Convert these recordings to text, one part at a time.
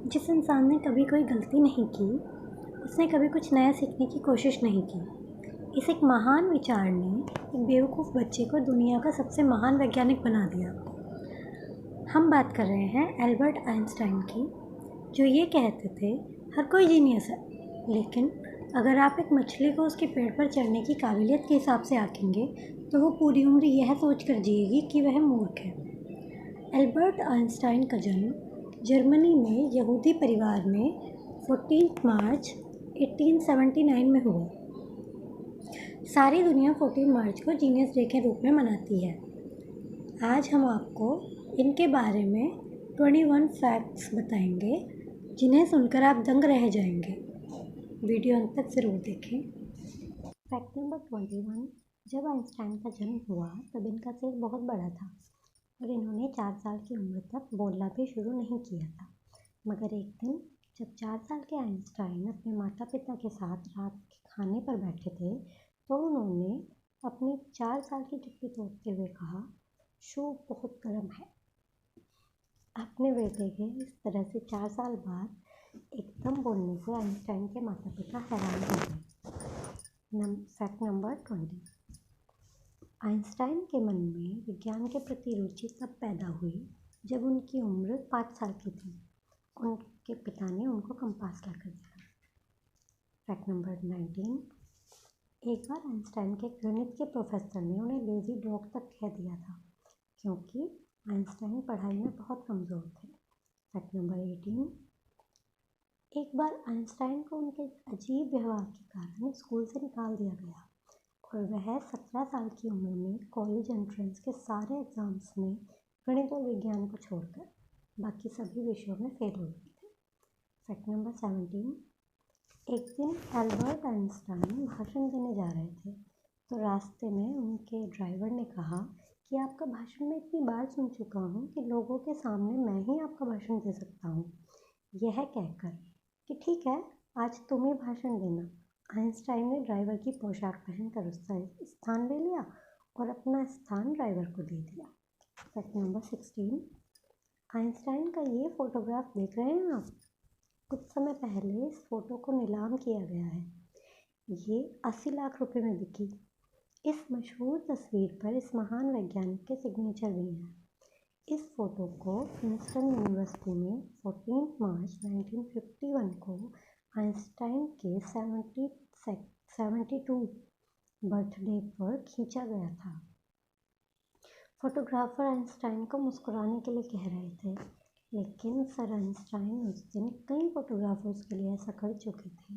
जिस इंसान ने कभी कोई गलती नहीं की, उसने कभी कुछ नया सीखने की कोशिश नहीं की। इस एक महान विचार ने एक बेवकूफ़ बच्चे को दुनिया का सबसे महान वैज्ञानिक बना दिया। हम बात कर रहे हैं एल्बर्ट आइंस्टाइन की, जो ये कहते थे हर कोई जीनियस है, लेकिन अगर आप एक मछली को उसके पेड़ पर चढ़ने की काबिलियत के हिसाब से आंकेंगे तो वो पूरी उम्र यह सोच कर जिएगी कि वह मूर्ख है। एल्बर्ट आइंस्टाइन का जन्म जर्मनी में यहूदी परिवार में 14 मार्च 1879 में हुआ। सारी दुनिया 14 मार्च को जीनियस डे के रूप में मनाती है। आज हम आपको इनके बारे में 21 फैक्ट्स बताएंगे, जिन्हें सुनकर आप दंग रह जाएंगे। वीडियो अंत तक ज़रूर देखें। Fact number 21। जब आइंस्टाइन का जन्म हुआ तब इनका सिर बहुत बड़ा था और इन्होंने 4 साल की उम्र तक बोलना भी शुरू नहीं किया था। मगर एक दिन जब 4 साल के आइंस्टाइन अपने माता पिता के साथ रात के खाने पर बैठे थे तो उन्होंने अपनी 4 साल की चुप्पी तोड़ते हुए कहा, शू बहुत गर्म है। अपने बेटे के इस तरह से 4 साल बाद एकदम बोलने से आइंस्टाइन के माता पिता हैरान हो गए। Fact number 20। आइंस्टाइन के मन में विज्ञान के प्रति रुचि तब पैदा हुई जब उनकी उम्र 5 साल की थी। उनके पिता ने उनको कंपास लाकर दिया। Fact number 19। एक बार आइंस्टाइन के गणित के प्रोफेसर ने उन्हें लेजी डॉग तक कह दिया था, क्योंकि आइंस्टाइन पढ़ाई में बहुत कमज़ोर थे। Fact number 18। एक बार आइंस्टाइन को उनके अजीब व्यवहार के कारण स्कूल से निकाल दिया गया और वह 17 साल की उम्र में कॉलेज एंट्रेंस के सारे एग्ज़ाम्स में गणित और विज्ञान को छोड़कर बाकी सभी विषयों में फेल हो गए थे। Fact number 17। एक दिन एल्बर्ट आइंस्टाइन भाषण देने जा रहे थे तो रास्ते में उनके ड्राइवर ने कहा कि आपका भाषण मैं इतनी बार सुन चुका हूँ कि लोगों के सामने मैं ही आपका भाषण दे सकता हूँ। यह कहकर कि ठीक है, आज तुम ही भाषण देना, आइंस्टाइन ने ड्राइवर की पोशाक पहनकर उसका स्थान ले लिया और अपना स्थान ड्राइवर को दे दिया। Fact number 16। आइंस्टाइन का ये फोटोग्राफ देख रहे हैं आप? कुछ समय पहले इस फोटो को नीलाम किया गया है। ये 80 लाख रुपए में बिकी। इस मशहूर तस्वीर पर इस महान वैज्ञानिक के सिग्नेचर भी हैं। इस फोटो को प्रिंसटन यूनिवर्सिटी में 14 मार्च 1951 को आइंस्टाइन के 72 बर्थडे पर खींचा गया था। फोटोग्राफर आइंस्टाइन को मुस्कुराने के लिए कह रहे थे, लेकिन सर आइंस्टाइन उस दिन कई फोटोग्राफर्स के लिए ऐसा कर चुके थे,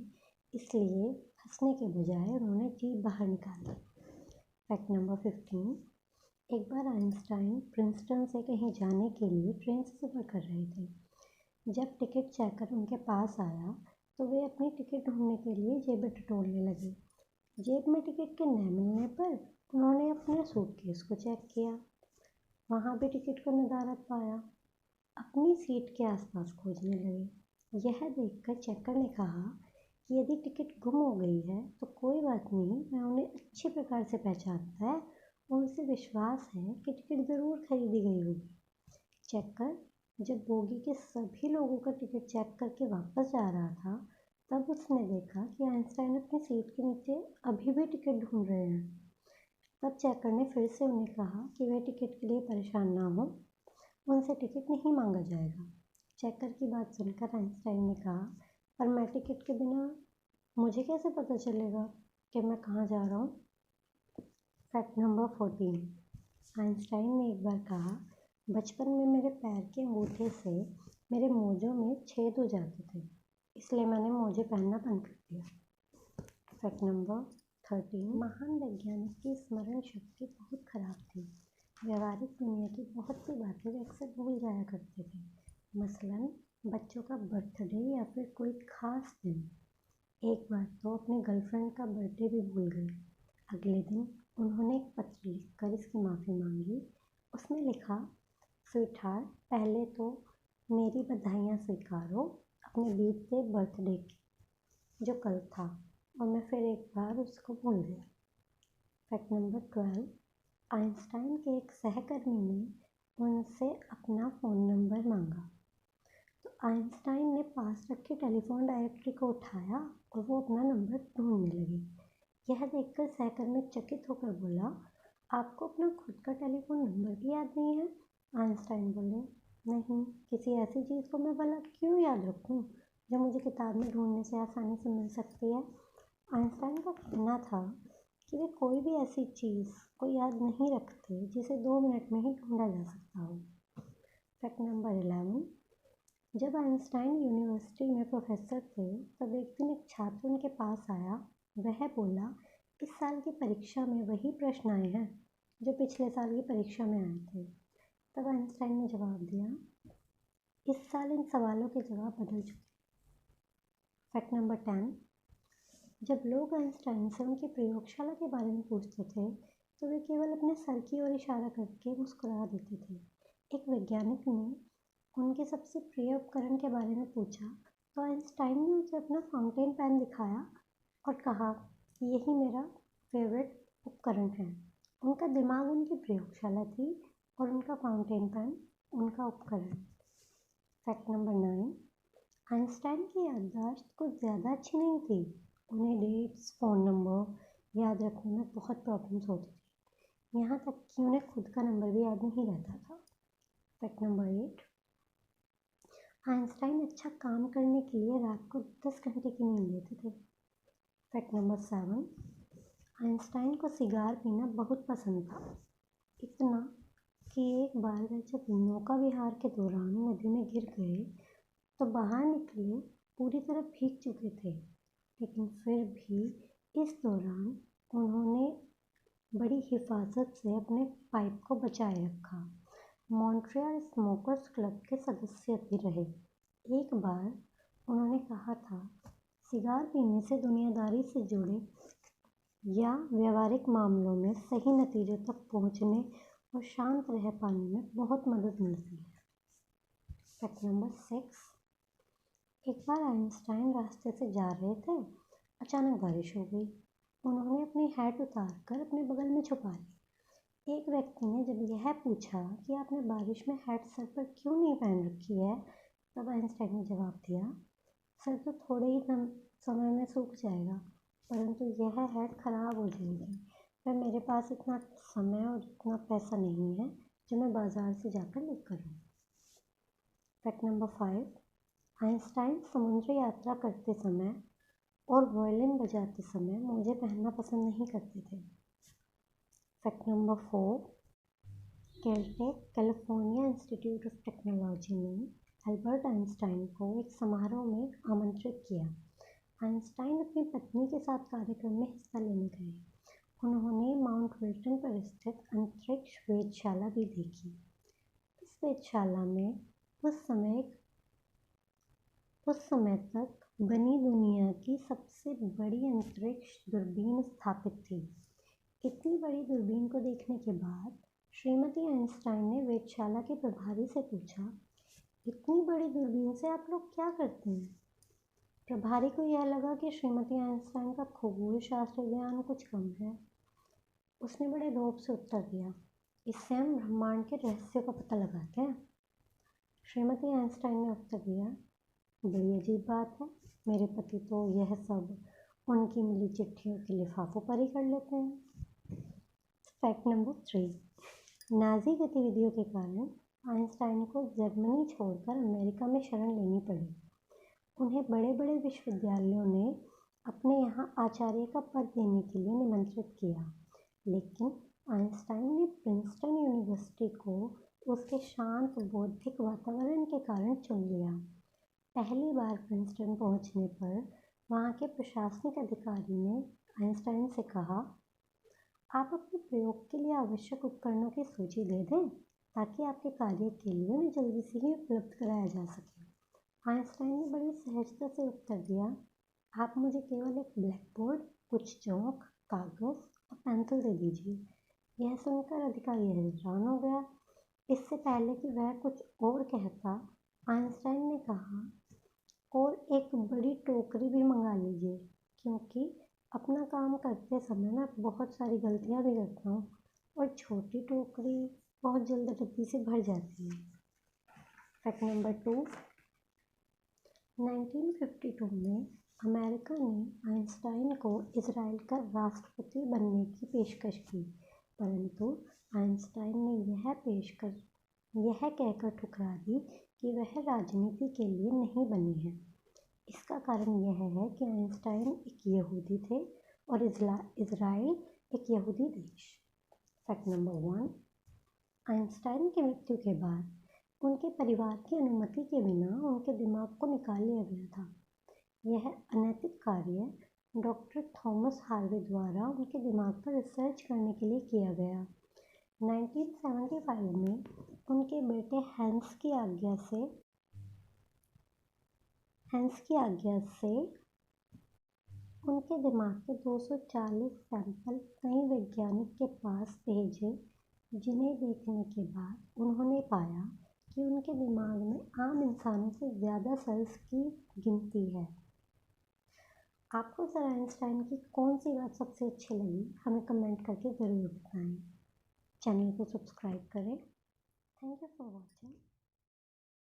इसलिए हंसने के बजाय उन्होंने जीभ बाहर निकाली। Fact number 15। एक बार आइंस्टाइन प्रिंसटन से कहीं जाने के लिए ट्रेन से सफ़र कर रहे थे। जब टिकट चेकर उनके पास आया तो वे अपनी टिकट ढूंढने के लिए जेबें टटोलने लगे। जेब में टिकट के न मिलने पर उन्होंने अपने सूटकेस को चेक किया। वहाँ भी टिकट को नदारद पाया। अपनी सीट के आसपास खोजने लगे। यह देखकर चेकर ने कहा कि यदि टिकट गुम हो गई है तो कोई बात नहीं, मैं उन्हें अच्छी प्रकार से पहचानता है और उसे विश्वास है कि टिकट ज़रूर खरीदी गई होगी। चेकर जब बोगी के सभी लोगों का टिकट चेक करके वापस जा रहा था तब उसने देखा कि आइंस्टाइन अपनी सीट के नीचे अभी भी टिकट ढूंढ रहे हैं। तब चेकर ने फिर से उन्हें कहा कि वे टिकट के लिए परेशान ना हो, उनसे टिकट नहीं मांगा जाएगा। चेकर की बात सुनकर आइंस्टाइन ने कहा, पर मैं टिकट के बिना मुझे कैसे पता चलेगा कि मैं कहाँ जा रहा हूँ? Fact number 14। आइंस्टाइन ने एक बार कहा, बचपन में मेरे पैर के अंगूठे से मेरे मोजों में छेद हो जाते थे, इसलिए मैंने मोजे पहनना बंद कर दिया। Fact number 13। महान वैज्ञानिक की स्मरण शक्ति बहुत खराब थी। व्यवहारिक दुनिया की बहुत सी बातें वे अक्सर भूल जाया करते थे, मसलन बच्चों का बर्थडे या फिर कोई खास दिन। एक बार तो अपनी गर्लफ्रेंड का बर्थडे भी भूल गए। अगले दिन उन्होंने एक पत्र लिखकर इसकी माफ़ी मांगी। उसमें लिखा, स्वीटहार्ट, पहले तो मेरी बधाइयाँ स्वीकारो अपने बीते बर्थडे की, जो कल था, और मैं फिर एक बार उसको भूल गया। Fact number 12। आइंस्टाइन के एक सहकर्मी ने उनसे अपना फ़ोन नंबर मांगा तो आइंस्टाइन ने पास रखे टेलीफोन डायरेक्टरी को उठाया और वो अपना नंबर ढूंढने लगे। यह देखकर सहकर्मी चकित होकर बोला, आपको अपना खुद का टेलीफोन नंबर भी याद नहीं है? आइंस्टाइन बोले, नहीं, किसी ऐसी चीज़ को मैं भला क्यों याद रखूं जो मुझे किताब में ढूंढने से आसानी से मिल सकती है। आइंस्टाइन का कहना था कि वे कोई भी ऐसी चीज़ को याद नहीं रखते जिसे 2 मिनट में ही ढूंढा जा सकता हो। फैक्ट नंबर 11, जब आइंस्टाइन यूनिवर्सिटी में प्रोफेसर थे तब एक दिन एक छात्र उनके पास आया। वह बोला, इस साल की परीक्षा में वही प्रश्न आए हैं जो पिछले साल की परीक्षा में आए थे। तब आइंस्टाइन ने जवाब दिया, इस साल इन सवालों के जवाब बदल चुके। फैक्ट नंबर 10, जब लोग आइंस्टाइन से उनकी प्रयोगशाला के बारे में पूछते थे तो वे केवल अपने सर की ओर इशारा करके मुस्कुरा देते थे। एक वैज्ञानिक ने उनके सबसे प्रिय उपकरण के बारे में पूछा तो आइंस्टाइन ने उसे अपना फाउंटेन पेन दिखाया और कहा कि यही मेरा फेवरेट उपकरण है। उनका दिमाग उनकी प्रयोगशाला थी और उनका फाउंटेन पेन उनका उपकरण। फैक्ट नंबर 9, आइंस्टाइन की याददाश्त कुछ ज़्यादा अच्छी नहीं थी। उन्हें डेट्स, फ़ोन नंबर याद रखने में बहुत प्रॉब्लम्स होती थी, यहाँ तक कि उन्हें खुद का नंबर भी याद नहीं रहता था। फैक्ट नंबर 8, आइंस्टाइन अच्छा काम करने के लिए रात को 10 घंटे की नींद लेते थे। फैक्ट नंबर 7, आइंस्टाइन को सिगार पीना बहुत पसंद था, इतना कि एक बार वे जब नौका विहार के दौरान नदी में गिर गए तो बाहर निकले पूरी तरह भीग चुके थे, लेकिन फिर भी इस दौरान उन्होंने बड़ी हिफाजत से अपने पाइप को बचाए रखा। मॉन्ट्रियल स्मोकर्स क्लब के सदस्य भी रहे। एक बार उन्होंने कहा था, सिगार पीने से दुनियादारी से जुड़े या व्यवहारिक मामलों में सही नतीजों तक पहुंचने और शांत रह पाने में बहुत मदद मिलती है। फैक्ट नंबर 6, एक बार आइंस्टाइन रास्ते से जा रहे थे, अचानक बारिश हो गई। उन्होंने अपनी हैट उतारकर अपने बगल में छुपा ली। एक व्यक्ति ने जब यह पूछा कि आपने बारिश में हैट सर पर क्यों नहीं पहन रखी है, तब आइंस्टाइन ने जवाब दिया, सर तो थोड़े ही समय में सूख जाएगा, परंतु यह हैट खराब हो जाएगी। वह मेरे पास इतना समय और इतना पैसा नहीं है जो मैं बाज़ार से जाकर लेकर आऊँ। फैक्ट नंबर 5, आइंस्टाइन समुद्री यात्रा करते समय और वायलिन बजाते समय मोजे पहनना पसंद नहीं करते थे। Fact number 4, Caltech California institute of technology ने अल्बर्ट आइंस्टाइन को एक समारोह में आमंत्रित किया। आइंस्टाइन अपनी पत्नी के साथ कार्यक्रम में हिस्सा लेने गए। उन्होंने माउंट विल्टन पर स्थित अंतरिक्ष वेधशाला भी देखी। इस वेधशाला में उस समय तक बनी दुनिया की सबसे बड़ी अंतरिक्ष दूरबीन स्थापित थी। इतनी बड़ी दूरबीन को देखने के बाद श्रीमती आइंस्टाइन ने वेधशाला के प्रभारी से पूछा, इतनी बड़ी दूरबीन से आप लोग क्या करते हैं? प्रभारी को यह लगा कि श्रीमती आइंस्टाइन का खगोल शास्त्र ज्ञान कुछ कम है। उसने बड़े रौब से उत्तर दिया, इससे हम ब्रह्मांड के रहस्यों का पता लगाते हैं। श्रीमती आइंस्टाइन ने उत्तर दिया, बड़ी अजीब बात है, मेरे पति तो यह सब उनकी मिली चिट्ठियों के लिफाफों पर ही कर लेते हैं। फैक्ट नंबर 3, नाज़ी गतिविधियों के कारण आइंस्टाइन को जर्मनी छोड़कर अमेरिका में शरण लेनी पड़ी। उन्हें बड़े बड़े विश्वविद्यालयों ने अपने यहाँ आचार्य का पद देने के लिए निमंत्रित किया, लेकिन आइंस्टाइन ने प्रिंसटन यूनिवर्सिटी को उसके शांत बौद्धिक वातावरण के कारण चुन लिया। पहली बार प्रिंसटन पहुँचने पर वहाँ के प्रशासनिक अधिकारी ने आइंस्टाइन से कहा, आप अपने प्रयोग के लिए आवश्यक उपकरणों की सूची दे दें ताकि आपके कार्य के लिए उन्हें जल्दी से ही उपलब्ध कराया जा सके। आइंस्टाइन ने बड़ी सहजता से उत्तर दिया, आप मुझे केवल एक ब्लैक बोर्ड, कुछ चौक, कागज़ और पेंसिल दे दीजिए। यह सुनकर अधिकारी हैरान हो गया। इससे पहले कि वह कुछ और कहता, आइंस्टाइन ने कहा, और एक बड़ी टोकरी भी मंगा लीजिए, क्योंकि अपना काम करते समय मैं बहुत सारी गलतियाँ भी करता हूँ और छोटी टोकरी बहुत जल्द रद्दी से भर जाती है। फैक्ट नंबर 2, 1952 में अमेरिका ने आइंस्टाइन को इज़राइल का राष्ट्रपति बनने की पेशकश की, परंतु आइंस्टाइन ने यह कहकर ठुकरा दी कि वह राजनीति के लिए नहीं बनी है। इसका कारण यह है कि आइंस्टाइन एक यहूदी थे और इज़राइल एक यहूदी देश। फैक्ट नंबर 1, आइंस्टाइन की मृत्यु के बाद उनके परिवार की अनुमति के बिना उनके दिमाग को निकाल लिया गया था। यह अनैतिक कार्य डॉक्टर थॉमस हार्वे द्वारा उनके दिमाग पर रिसर्च करने के लिए किया गया। 1975 में उनके बेटे हैंस की आज्ञा से उनके दिमाग के 240 सैंपल कई वैज्ञानिक के पास भेजे, जिन्हें देखने के बाद उन्होंने पाया कि उनके दिमाग में आम इंसानों से ज़्यादा सेल्स की गिनती है। आपको सर आइंस्टाइन की कौन सी बात सबसे अच्छी लगी, हमें कमेंट करके ज़रूर बताएं। चैनल को सब्सक्राइब करें। Thank you for watching.